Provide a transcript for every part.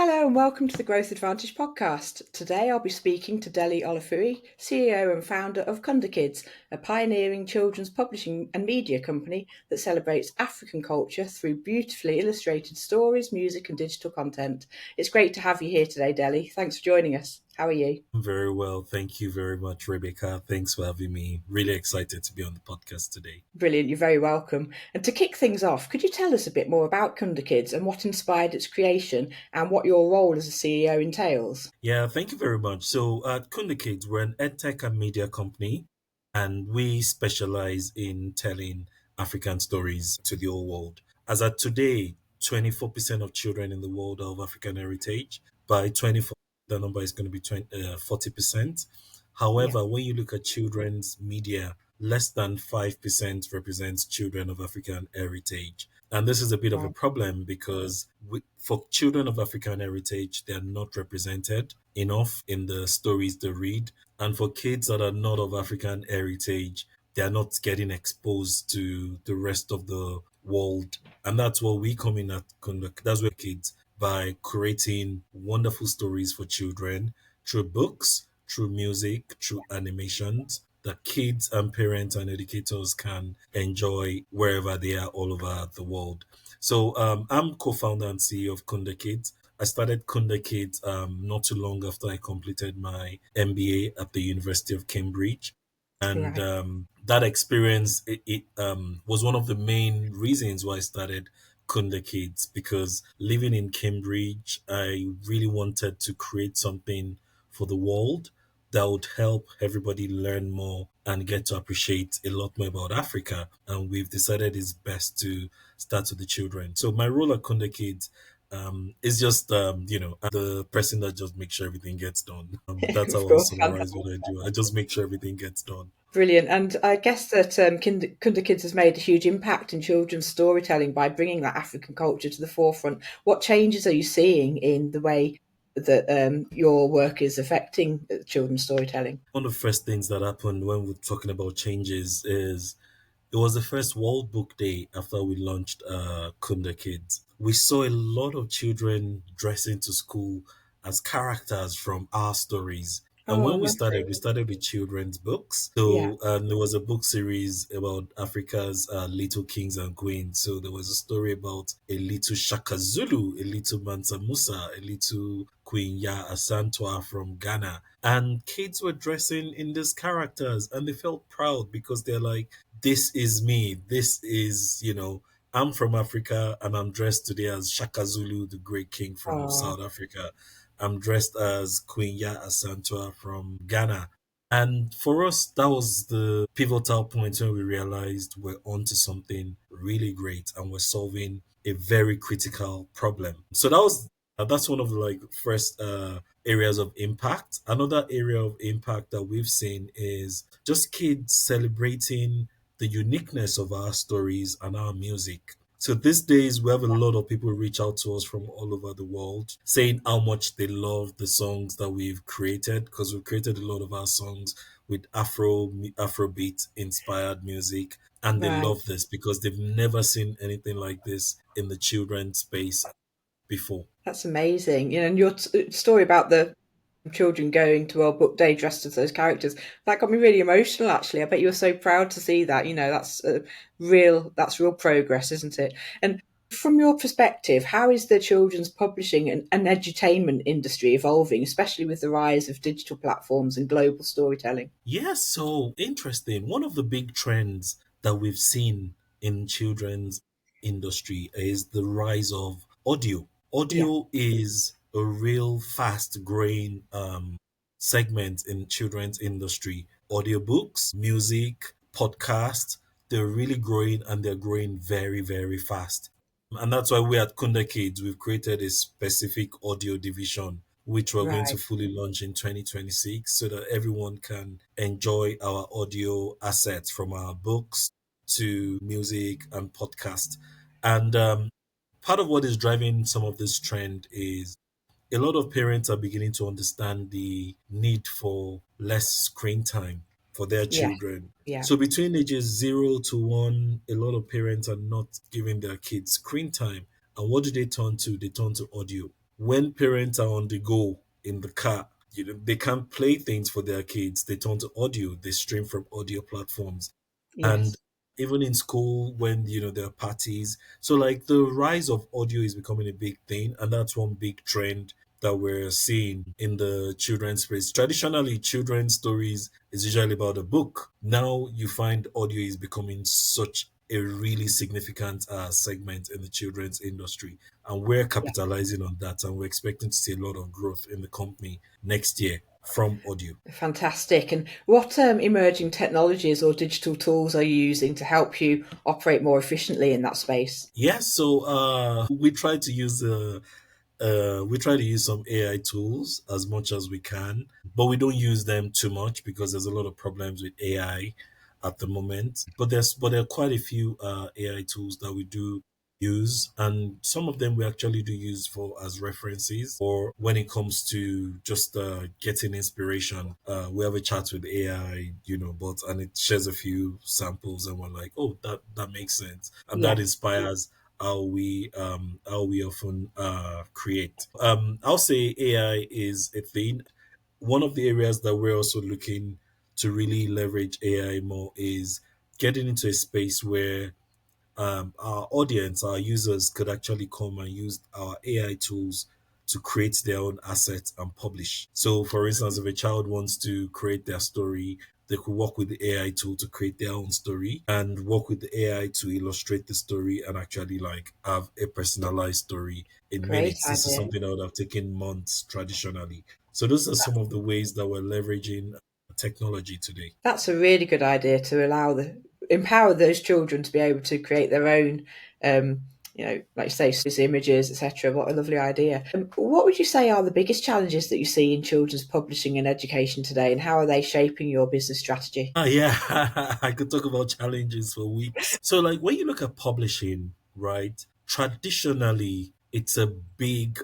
Hello and welcome to the Growth Advantage podcast. Today I'll be speaking to Dele Olafuyi, CEO and founder of Kunda Kids, a pioneering children's publishing and media company that celebrates African culture through beautifully illustrated stories, music and digital content. It's great to have you here today, Dele. Thanks for joining us. How are you? Very well. Thank you very much, Rebecca. Thanks for having me. Really excited to be on the podcast today. Brilliant, you're very welcome. And to kick things off, could you tell us a bit more about Kunda Kids and what inspired its creation and what your role as a CEO entails? Yeah, thank you very much. So at Kunda Kids, we're an edtech and media company, and we specialize in telling African stories to the whole world. As at today, 24% of children in the world are of African heritage. By 24, the number is going to be 40%. Yeah. However, when you look at children's media, less than 5% represents children of African heritage. And this is a bit of a Right. problem because for children of African heritage, they are not represented enough in the stories they read. And for kids that are not of African heritage, they are not getting exposed to the rest of the world. And that's what we come in at Conduct. That's where kids by creating wonderful stories for children through books, through music, through animations that kids and parents and educators can enjoy wherever they are all over the world. So I'm co-founder and CEO of Kunda Kids. I started Kunda Kids not too long after I completed my MBA at the University of Cambridge. And Right. that experience was one of the main reasons why I started Kunda Kids because living in Cambridge, I really wanted to create something for the world that would help everybody learn more and get to appreciate a lot more about Africa. And we've decided it's best to start with the children. So my role at Kunda Kids is just, I'm the person that just makes sure everything gets done. That's Of how I'll course. summarize what I do. I just make sure everything gets done. Brilliant. And I guess that Kunda Kids has made a huge impact in children's storytelling by bringing that African culture to the forefront. What changes are you seeing in the way that your work is affecting children's storytelling? One of the first things that happened when we're talking about changes is it was the first World Book Day after we launched Kunda Kids. We saw a lot of children dressing to school as characters from our stories. And Oh, when lovely. we started with children's books. Yeah. So there was a book series about Africa's little kings and queens. So there was a story about a little Shaka Zulu, a little Mansa Musa, a little Queen Ya Asantwa from Ghana. And kids were dressing in these characters and they felt proud because they're like, this is me. This is, I'm from Africa and I'm dressed today as Shaka Zulu, the great king from Oh, South Africa. I'm dressed as Queen Ya Asantwa from Ghana. And for us, that was the pivotal point when we realized we're onto something really great and we're solving a very critical problem. So that's one of the like first areas of impact. Another area of impact that we've seen is just kids celebrating the uniqueness of our stories and our music. So these days, we have a lot of people reach out to us from all over the world saying how much they love the songs that we've created because we've created a lot of our songs with Afrobeat inspired music. And they right. love this because they've never seen anything like this in the children's space before. That's amazing. And your story about the children going to World Book Day dressed as those characters, that got me really emotional, actually. I bet you were so proud to see that. That's real progress, isn't it? And from your perspective, how is the children's publishing and edutainment industry evolving, especially with the rise of digital platforms and global storytelling? Yes, so interesting. One of the big trends that we've seen in children's industry is the rise of audio. Yeah. Audio is a real fast growing segment in children's industry. Audiobooks, music, podcasts, they're really growing and they're growing very, very fast. And that's why we at Kunda Kids, we've created a specific audio division, which we're going to Right. fully launch in 2026 so that everyone can enjoy our audio assets from our books to music and podcast. And part of what is driving some of this trend is a lot of parents are beginning to understand the need for less screen time for their Yeah. children. Yeah. So between ages 0 to 1, a lot of parents are not giving their kids screen time. And what do they turn to? They turn to audio. when parents are on the go in the car, they can't play things for their kids. They turn to audio. They stream from audio platforms. And Yes. even in school, when there are parties, so like the rise of audio is becoming a big thing, and that's one big trend that we're seeing in the children's space. Traditionally, children's stories is usually about a book. Now you find audio is becoming such a really significant segment in the children's industry, and we're Yeah. capitalizing on that, and we're expecting to see a lot of growth in the company next year from audio. Fantastic. And what emerging technologies or digital tools are you using to help you operate more efficiently in that space? Yes, so we try to use some AI tools as much as we can, but we don't use them too much because there's a lot of problems with AI at the moment. But there are quite a few AI tools that we do use, and some of them we actually do use for as references, or when it comes to just getting inspiration. We have a chat with AI, but and it shares a few samples, and we're like, oh, that makes sense, and that Yeah. inspires how we often create. I'll say AI is a thing. One of the areas that we're also looking to really leverage AI more is getting into a space where our audience, our users, could actually come and use our AI tools to create their own assets and publish. So, for instance, if a child wants to create their story, they could work with the AI tool to create their own story and work with the AI to illustrate the story and actually like have a personalized story in Great minutes. This is idea. something that would have taken months traditionally. So, those are some of the ways that we're leveraging technology today. That's a really good idea to allow the empower those children to be able to create their own, like you say, images, etc. What a lovely idea. What would you say are the biggest challenges that you see in children's publishing and education today, and how are they shaping your business strategy? Yeah, I could talk about challenges for weeks. So, like when you look at publishing, right? Traditionally, it's a big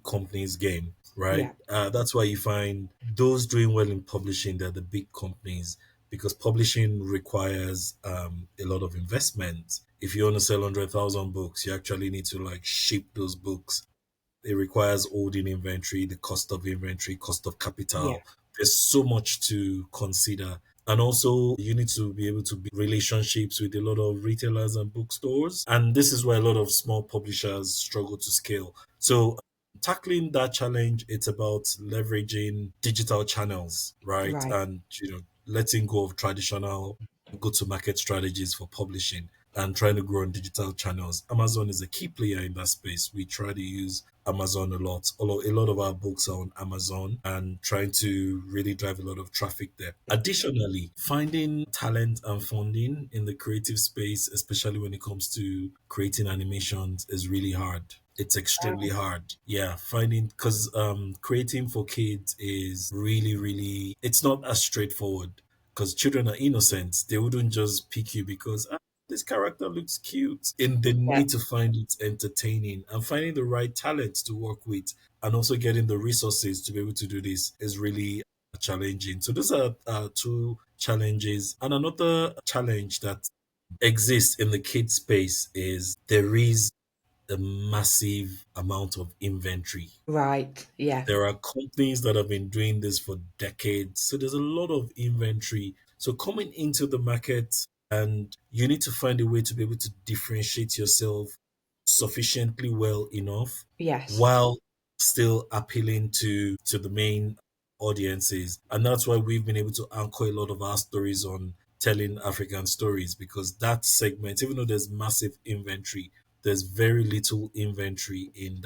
company's game, right? Yeah. That's why you find those doing well in publishing, they're the big companies because publishing requires a lot of investment. If you want to sell 100,000 books, you actually need to like ship those books. It requires holding inventory, the cost of inventory, cost of Yeah. capital. There's so much to consider. And also, you need to be able to build relationships with a lot of retailers and bookstores. And this is where a lot of small publishers struggle to scale. So, tackling that challenge, it's about leveraging digital channels, right? Right. And, letting go of traditional go to market strategies for publishing and trying to grow on digital channels. Amazon is a key player in that space. We try to use Amazon a lot. Although a lot of our books are on Amazon and trying to really drive a lot of traffic there. Additionally, finding talent and funding in the creative space, especially when it comes to creating animations, is really hard. It's extremely hard. Yeah, finding because creating for kids is really, really it's not as straightforward because children are innocent. They wouldn't just pick you because this character looks cute. And they Yeah. need to find it entertaining and finding the right talent to work with and also getting the resources to be able to do this is really challenging. So those are two challenges. And another challenge that exists in the kids space is there is a massive amount of inventory. Right. Yeah. There are companies that have been doing this for decades. So there's a lot of inventory. So coming into the market and you need to find a way to be able to differentiate yourself sufficiently well enough Yes. while still appealing to the main audiences. And that's why we've been able to anchor a lot of our stories on telling African stories because that segment, even though there's massive inventory, there's very little inventory in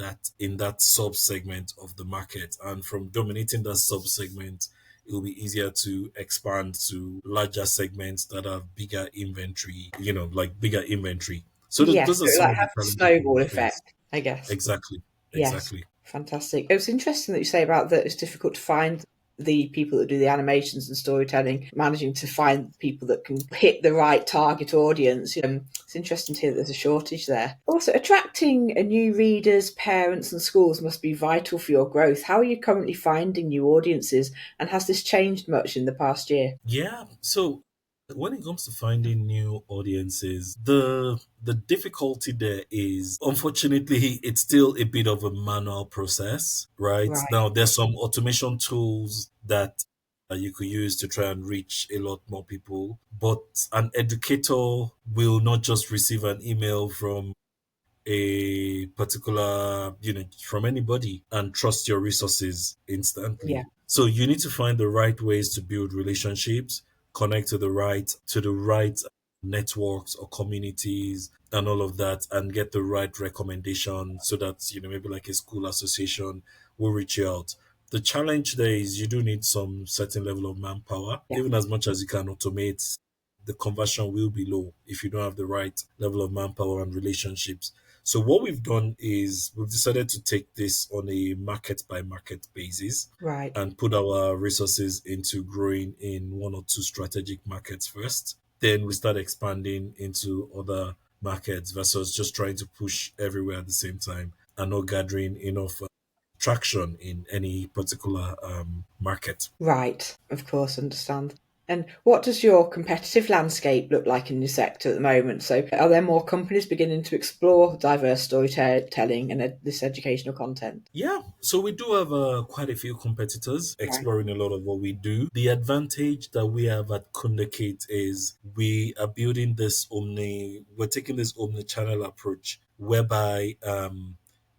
that sub segment of the market, and from dominating that sub segment it will be easier to expand to larger segments that have bigger inventory, like bigger inventory. So Yes. those are So it some like of the has a challenges that snowball we face. effect, I guess. Exactly. Yes, Exactly. fantastic. It was interesting that you say about that it's difficult to find the people that do the animations and storytelling, managing to find people that can hit the right target audience. It's interesting to hear that there's a shortage there. Also, attracting new readers, parents, and schools must be vital for your growth. How are you currently finding new audiences, and has this changed much in the past year? Yeah. So When it comes to finding new audiences, the difficulty there is unfortunately it's still a bit of a manual process, right? Right. Now there's some automation tools that you could use to try and reach a lot more people, but an educator will not just receive an email from a particular, from anybody and trust your resources Yeah. instantly. So you need to find the right ways to build relationships, connect to the right networks or communities and all of that, and get the right recommendation so that, maybe like a school association will reach you out. The challenge there is you do need some certain level of manpower. Yeah. Even as much as you can automate, the conversion will be low if you don't have the right level of manpower and relationships. So what we've done is we've decided to take this on a market by market basis Right. and put our resources into growing in one or two strategic markets first. Then we start expanding into other markets versus just trying to push everywhere at the same time and not gathering enough traction in any particular market. Right. Of course, understand. And what does your competitive landscape look like in your sector at the moment? So, are there more companies beginning to explore diverse storytelling and this educational content? Yeah, so we do have quite a few competitors Right. exploring a lot of what we do. The advantage that we have at Kunda Kids is we're taking this omni-channel approach whereby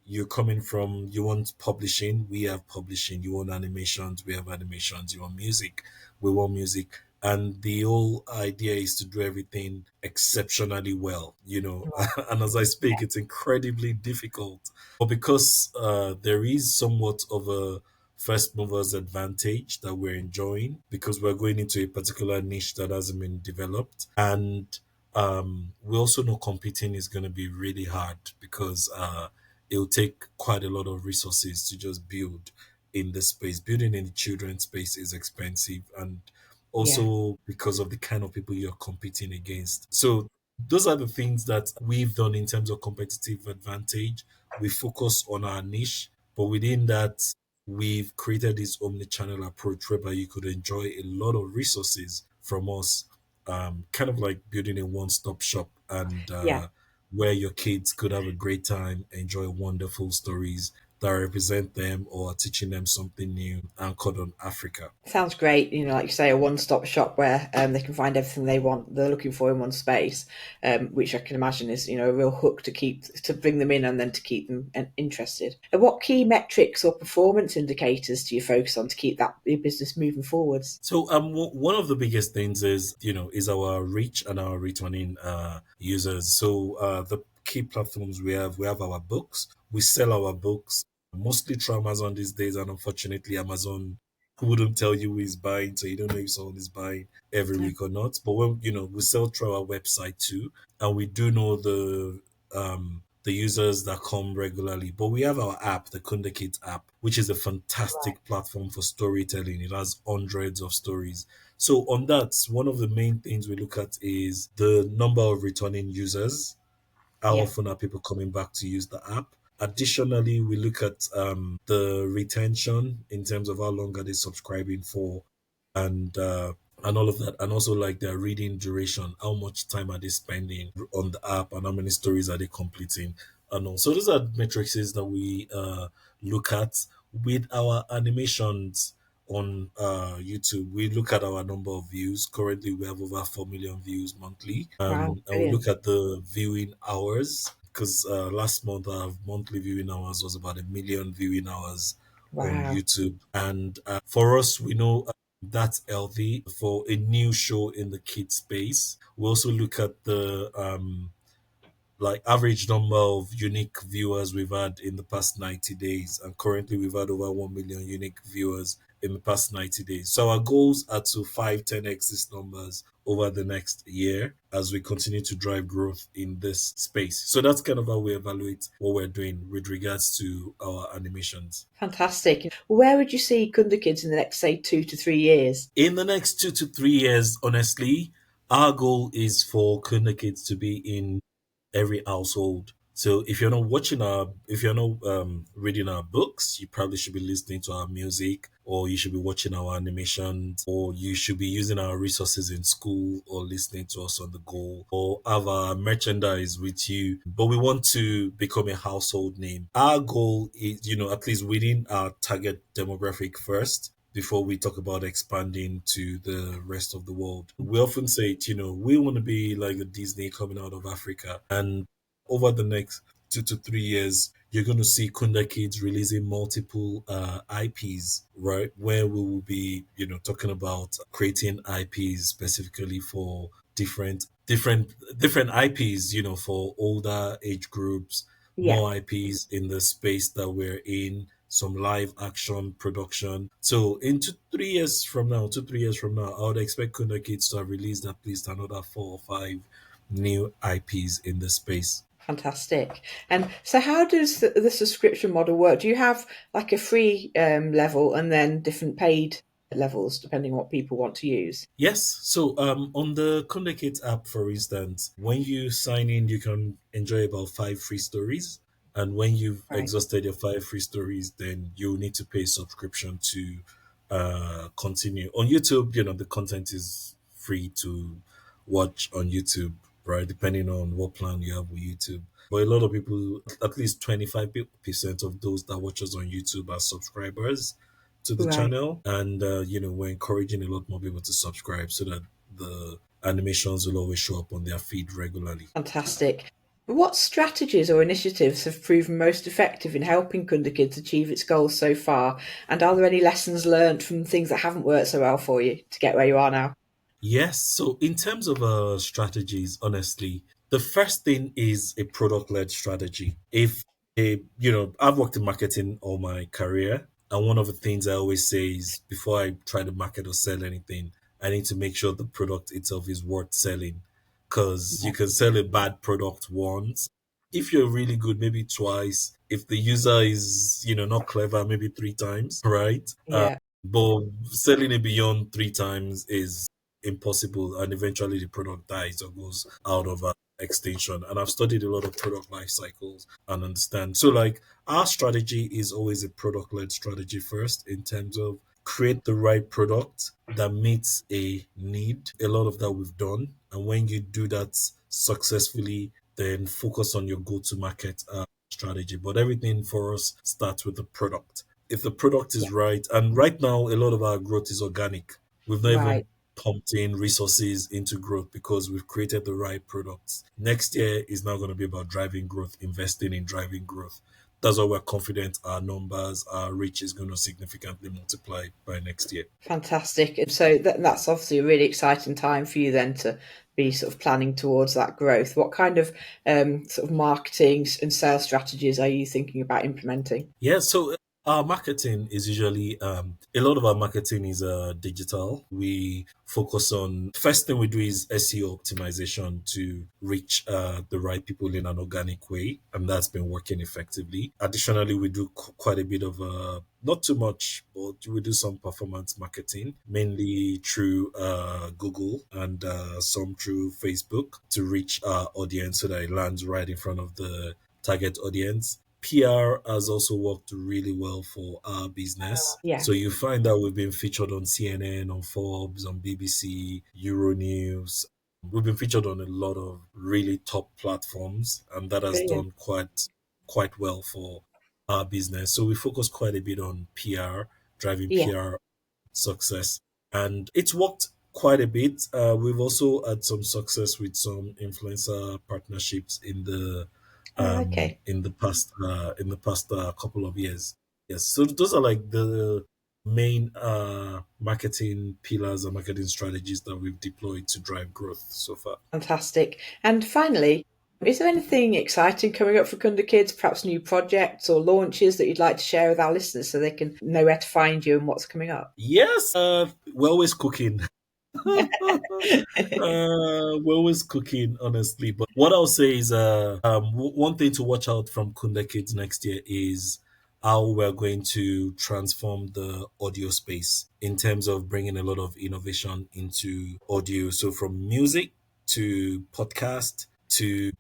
you're coming from, you want publishing, we have publishing, you want animations, we have animations, you want music, we want music. And the whole idea is to do everything exceptionally well, and as I speak, it's incredibly difficult but because there is somewhat of a first movers advantage that we're enjoying because we're going into a particular niche that hasn't been developed. And we also know competing is going to be really hard because it'll take quite a lot of resources to just build in the space. Building in the children's space is expensive and Yeah. also because of the kind of people you're competing against. So those are the things that we've done in terms of competitive advantage. We focus on our niche, but within that, we've created this omni-channel approach whereby you could enjoy a lot of resources from us, kind of like building a one-stop shop and Yeah. where your kids could have a great time, enjoy wonderful stories that represent them or are teaching them something new anchored on Africa. Sounds great. Like you say, a one-stop shop where they can find everything they're looking for in one space, which I can imagine is a real hook to bring them in and then to keep them interested. And what key metrics or performance indicators do you focus on to keep your business moving forwards? So one of the biggest things is is our reach and our returning users. So the key platforms we have our books. We sell our books mostly through Amazon these days, and unfortunately, Amazon wouldn't tell you who is buying, so you don't know if someone is buying every Yeah. week or not. But when we sell through our website too, and we do know the users that come regularly. But we have our app, the Kunda Kids app, which is a fantastic platform for storytelling. It has hundreds of stories. So on that, one of the main things we look at is the number of returning users. How Yeah. often are people coming back to use the app? Additionally, we look at the retention in terms of how long are they subscribing for, and and all of that, and also like their reading duration, how much time are they spending on the app, and how many stories are they completing, and all. So those are matrices that we look at with our animations on YouTube. We look at our number of views. Currently, we have over 4 million views monthly, Wow. and we Brilliant. look at the viewing hours because last month our monthly viewing hours was about 1 million viewing hours on Wow. YouTube. And for us, we know that's healthy for a new show in the kid space. We also look at the like average number of unique viewers we've had in the past 90 days, and currently we've had over 1 million unique viewers in the past 90 days. So our goals are to 5-10x these numbers over the next year as we continue to drive growth in this space. So that's kind of how we evaluate what we're doing with regards to our animations. Fantastic. Where would you see Kunda Kids in the next, say, 2 to 3 years? In the next 2 to 3 years, honestly, our goal is for Kunda Kids to be in every household. So if you're not reading our books, you probably should be listening to our music, or you should be watching our animations, or you should be using our resources in school, or listening to us on the go, or have our merchandise with you. But we want to become a household name. Our goal is, at least within our target demographic first, before we talk about expanding to the rest of the world. We often say it, we want to be like a Disney coming out of Africa. And over the next 2 to 3 years, you're going to see Kunda Kids releasing multiple IPs, right? Where we will be, talking about creating IPs specifically for different IPs, for older age groups, Yeah, more IPs in the space that we're in, some live action production. So in 2 3 years from now, I would expect Kunda Kids to have released at least another 4 or 5 new IPs in the space. fantastic. And so, how does the subscription model work? Do you have like a free level and then different paid levels depending on what people want to use? Yes. So on the Kunda Kids app, for instance, when you sign in, you can enjoy about 5 free stories. And when you've Right. exhausted your 5 free stories, then you'll need to pay subscription to continue. On YouTube, the content is free to watch on YouTube, right? Depending on what plan you have with YouTube. But a lot of people, at least 25% of those that watch us on YouTube are subscribers to the Right. channel, and we're encouraging a lot more people to subscribe so that the animations will always show up on their feed regularly. Fantastic. What strategies or initiatives have proven most effective in helping Kunda Kids achieve its goals so far? And are there any lessons learned from things that haven't worked so well for you to get where you are now? Yes. So in terms of strategies, honestly, the first thing is a product-led strategy. If I've worked in marketing all my career, and one of the things I always say is before I try to market or sell anything, I need to make sure the product itself is worth selling. Because you Yeah. can sell a bad product once. If you're really good, maybe twice. If the user is, not clever, maybe 3 times, right? Yeah. But selling it beyond 3 times is impossible, and eventually the product dies or goes out of extinction. And I've studied a lot of product life cycles and understand. So, like, our strategy is always a product led strategy first, in terms of create the right product that meets a need. A lot of that we've done. And when you do that successfully, then focus on your go to market strategy. But everything for us starts with the product. If the product Yeah. is right, and right now a lot of our growth is organic. We've not Right. even pumped in resources into growth because we've created the right products. Next year is now going to be about driving growth, investing in driving growth. That's why we're confident our numbers, our reach is going to significantly multiply by next year. Fantastic. And so that's obviously a really exciting time for you then to be sort of planning towards that growth. What kind of sort of marketing and sales strategies are you thinking about implementing? Yeah, so our marketing is usually a lot of our marketing is digital. We focus on first thing we do is SEO optimization to reach the right people in an organic way, and that's been working effectively. Additionally, we do quite a bit of not too much, but we do some performance marketing, mainly through Google and some through Facebook to reach our audience so that it lands right in front of the target audience. PR has also worked really well for our business. Yeah. So you find that we've been featured on CNN, on Forbes, on BBC, Euronews. We've been featured on a lot of really top platforms, and that has Brilliant. done quite well for our business. So we focus quite a bit on PR, driving Yeah. PR success, and it's worked quite a bit. We've also had some success with some influencer partnerships Okay. in the past couple of years. Yes, so those are like the main marketing pillars and marketing strategies that we've deployed to drive growth so far. Fantastic. And finally, is there anything exciting coming up for Kunda Kids? Perhaps new projects or launches that you'd like to share with our listeners so they can know where to find you and what's coming up? Yes, we're always cooking. We're always cooking, honestly. But what I'll say is, one thing to watch out from Kunda Kids next year is how we're going to transform the audio space in terms of bringing a lot of innovation into audio. So from music to podcast to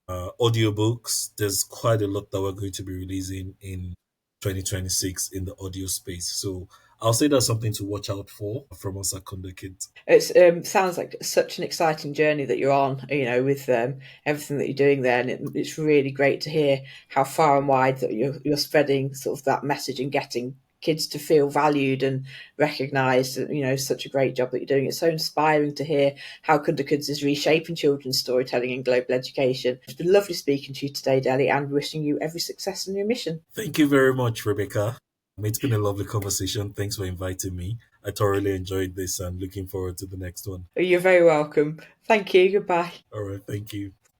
audiobooks. There's quite a lot that we're going to be releasing in 2026 in the audio space. So I'll say that's something to watch out for from us at Kunda Kids. It sounds like such an exciting journey that you're on, with everything that you're doing there, and it's really great to hear how far and wide that you're spreading sort of that message and getting kids to feel valued and recognised. Such a great job that you're doing. It's so inspiring to hear how Kunda Kids is reshaping children's storytelling and global education. It's been lovely speaking to you today, Deli, and wishing you every success in your mission. Thank you very much, Rebecca. It's been a lovely conversation. Thanks for inviting me. I thoroughly enjoyed this and looking forward to the next one. You're very welcome. Thank you. Goodbye. All right. Thank you.